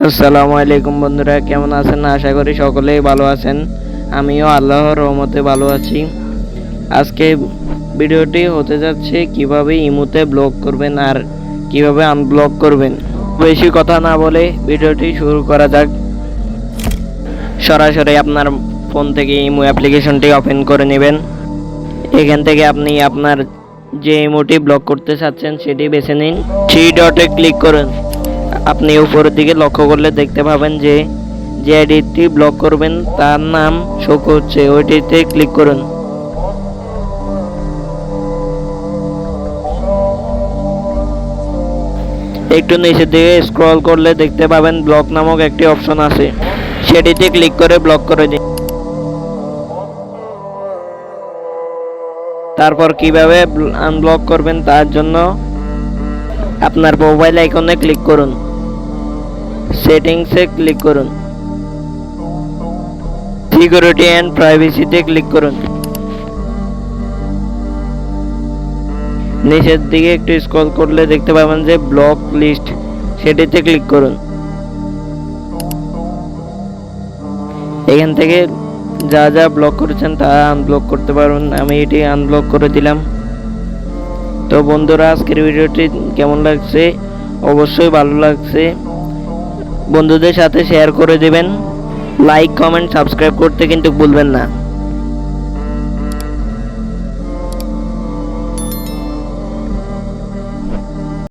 আসসালামু আলাইকুম বন্ধুরা, কেমন আছেন? আশা করি সকলেই ভালো আছেন। আমিও আল্লাহর রহমতে ভালো আছি। আজকে ভিডিওটি হতে যাচ্ছে কিভাবে ইমোতে ব্লক করবেন আর কিভাবে আনব্লক করবেন। বেশি কথা না বলে ভিডিওটি শুরু করা যাক। সরাসরি আপনার ফোন থেকে ইমো অ্যাপ্লিকেশনটি ওপেন করে নেবেন। এখান থেকে আপনি আপনার যে ইমোটি ব্লক করতে চাচ্ছেন সেটি বেছে নিন। থ্রি ডটে ক্লিক করুন। আপনি উপরের দিকে লক্ষ্য করলে দেখতে পাবেন যে আইডিটি ব্লক করবেন তার নাম শো করছে, ওইটিতে ক্লিক করুন। একটু নিচের দিকে স্ক্রল করলে দেখতে পাবেন ব্লক নামক একটি অপশন আছে, সেটিতে ক্লিক করে ব্লক করে দিন। তারপর কিভাবে আনব্লক করবেন তার জন্য আপনার মোবাইল আইকনে ক্লিক করুন, সেটিংসে ক্লিক করুন, সিকিউরিটি অ্যান্ড প্রাইভেসিতে ক্লিক করুন। নিচের দিকে একটু স্ক্রল করলে দেখতে পাবেন যে ব্লক লিস্ট, সেটিতে ক্লিক করুন। এখান থেকে যা যা ব্লক করেছেন তা আনব্লক করতে পারবেন। আমি এটি আনব্লক করে দিলাম। তো বন্ধুরা, আজকের ভিডিওটি কেমন লাগছে? অবশ্যই ভালো লাগছে বন্ধুদের সাথে শেয়ার করে দেবেন। লাইক, কমেন্ট, সাবস্ক্রাইব করতে কিন্তু ভুলবেন না।